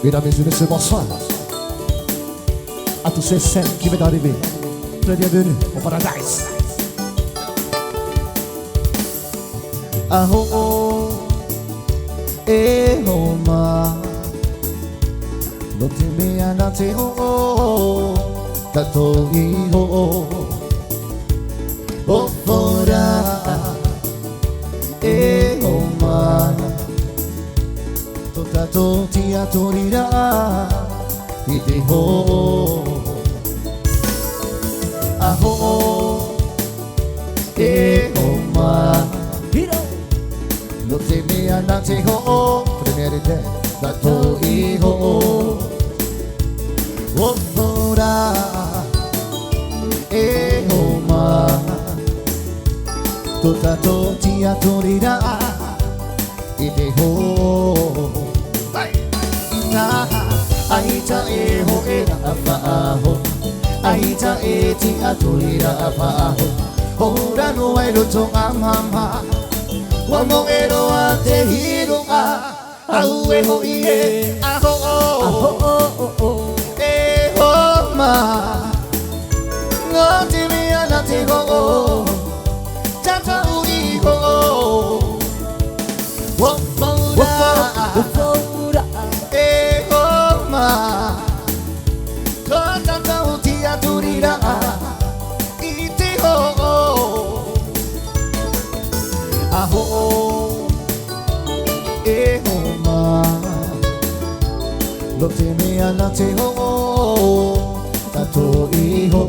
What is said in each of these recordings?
Mesdames et messieurs, bonsoir. À tous ces scènes qui viennent d'arriver, très bienvenue au Paradise. Ah oh oh, eh oh ma, no te me anate oh oh, tato iho oh fora, eh oh ma, to tato ti atorira ite ho, ah oh, eh oh ma. No te me anate ho, premiere te, tato iho oh fora, eh oh ma, to tato ti atorira ite ho. Aita e ho e na afaho, aita e ti atorira afaho, ora no ai roto amama, wa mo ero a te hiro a, au e ho ie, aho o, e ho ma, no te me anate ho, tata uri ho, wo fora, e ho ma, tata uti aturira, ite ho, aho, e ho ma, no te me anate ho, tato iho,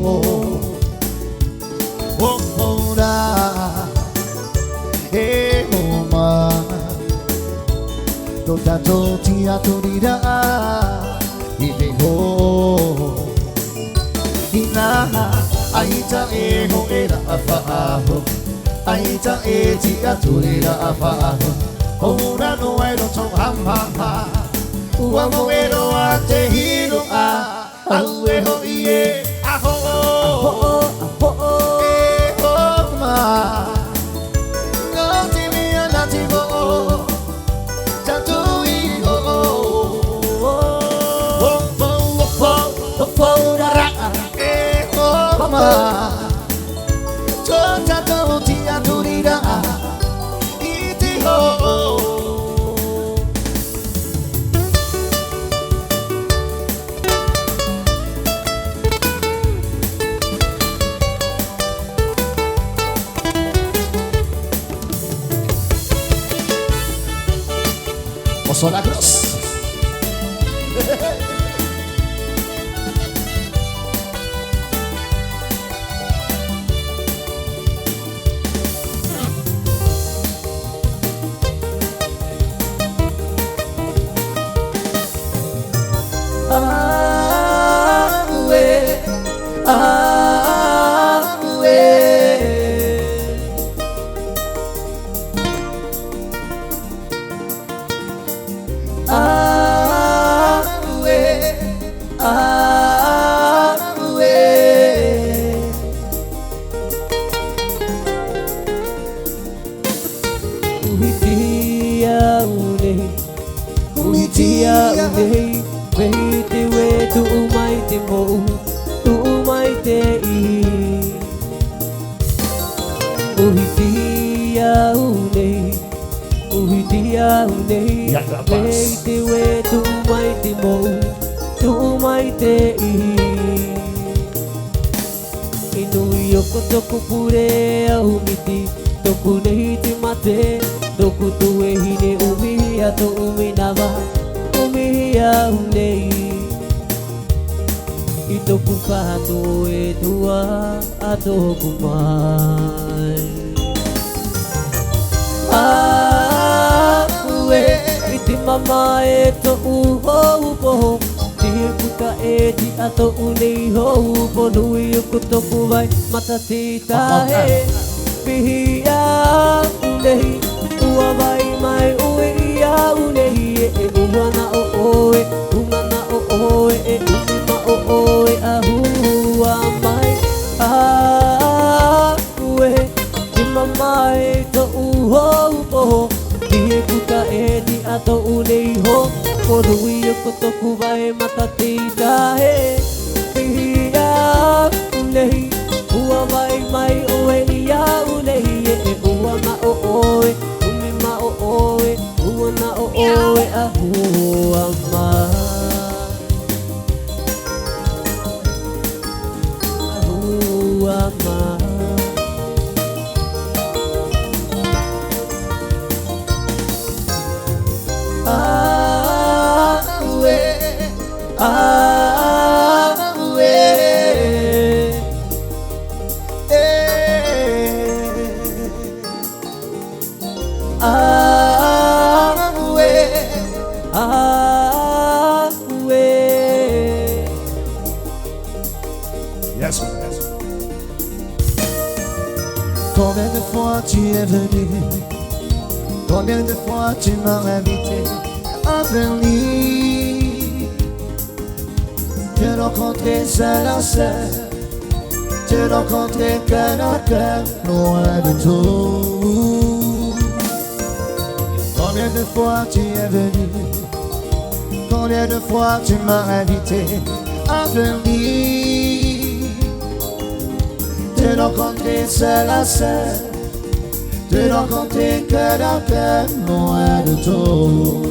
wo fora, e ho ma, no tato ti atorira ite ho. Ina aita e ho era afaho, aita e ti atorira afaho, ora no ai roto hamama, ua mo ero a te hiro a, au e ho ie, aho e ho ma, no te me anate ho, tato iho wo fora, e ho ma, to tato ti aturira ite ho. Oso la cruz. Toku pure au miti, toku nei te mate, toku tu e hine umihia to uminawa, umihia unei. I toku whahato e tua a toku mai. Ue, i te mama e to uho upoho, te puta e ti ato unei ho po nui o kutoku vai mata te tahe pihia unei ua vai mai ue ia unei e uana o oe umana o oe e umima o oe ahua mai ue ti mama e to uho upoho te puta e ti ato unei ho Porui o kotoku vai matatita he Pihia ulei Ua vai mai oe ia ulei E ua ma o oe Umi ma o oe Ua na o oe a hua mai A hua mai Yes, yes. Combien de fois tu es venu, combien de fois tu m'as invité à venir, te rencontrer seul à seul, te rencontrer cœur à cœur, loin de tout. Combien de fois tu es venu, combien de fois tu m'as invité à venir, te rencontrer seul à seul, te rencontrer cœur à cœur, loin de tout.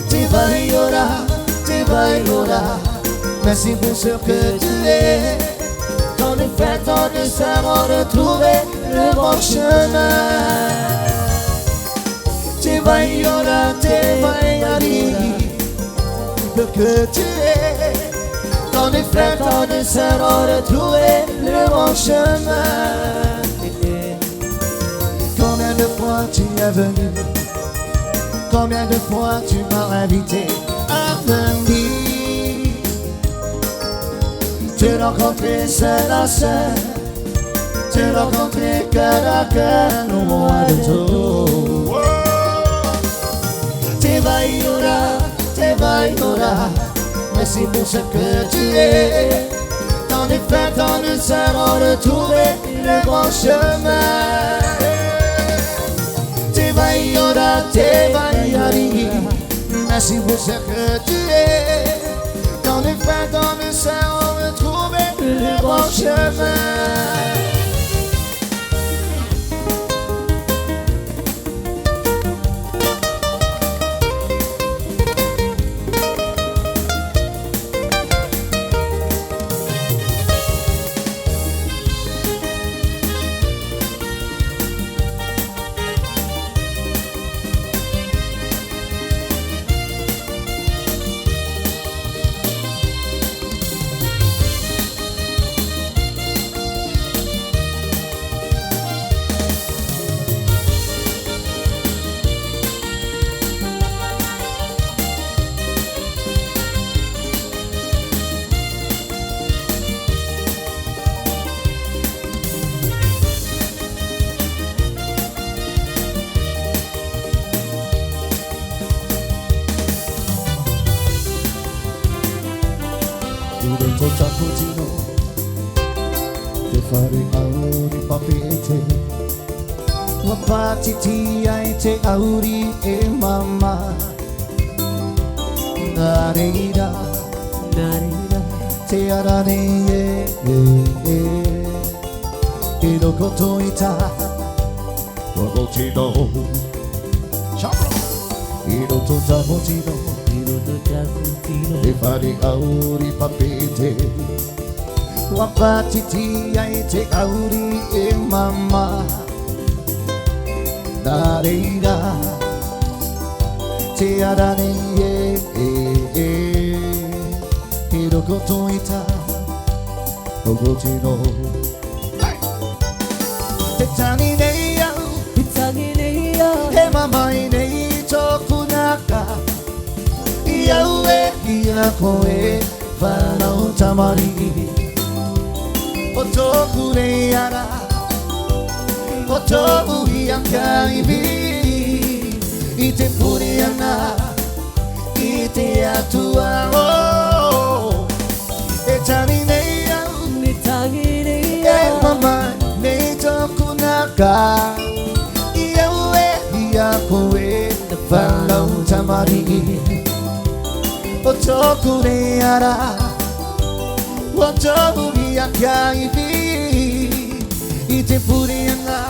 Tu vas y aura, merci pour ce que tu es. Dans le fait, dans le serment, retrouver le bon chemin. Tu vas y aura, tu vas y arriver, ce que tu es. Dans le fait, dans le serment, retrouver le bon chemin. Combien de fois tu es venu, combien de fois tu m'as invité à venir, te rencontrer seul à seul, te rencontrer cœur à cœur, loin de tout. Tu vas y aura, merci pour ce que tu es. Dans les fêtes, dans le serment, retrouver le bon chemin. Tu vas y arriver, merci pour ce que tu es. Dans les fêtes, dans le serment, retrouver le bon chemin. Tocakutino, te fare auri papete, wapatiti aite auri e mama, nareira, te arane e rokoto ita, robotino, iroto tabotino. Te fare auri papete, wapatiti aite auri e mama, nareira, te arane hirokoto ita, ogotino. Te tani neia, he mama nei tokunaka. Yawe ia koe whanau tamari O tōku rei ara O tōku ia kaiwi I te puri ana I te atua o E tani nei au E mama nei tōku naka Yawe ia koe Follow Tamari Otokure Ara Otokuri Akaivi Ite Puriana